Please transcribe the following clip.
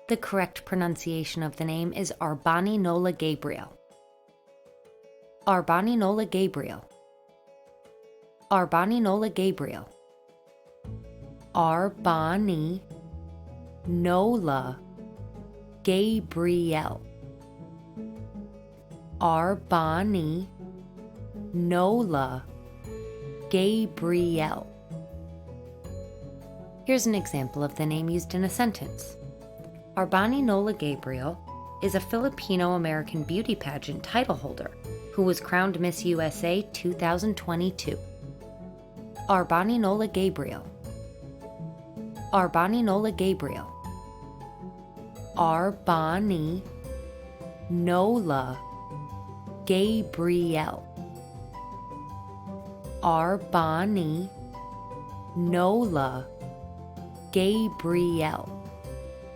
The correct pronunciation of the name is Arbani Nola Gabirel. Arbani Nola Gabirel. Arbani Nola Gabirel. Arbani Nola Gabirel. Arbani Nola Gabirel. Here's an example of the name used in a sentence. Arbani Nola Gabirel is a Filipino-American beauty pageant title holder who was crowned Miss USA 2022. Arbani Nola Gabirel. Arbani Nola Gabirel. Arbani Nola Gabirel. Arbani Nola Gabirel.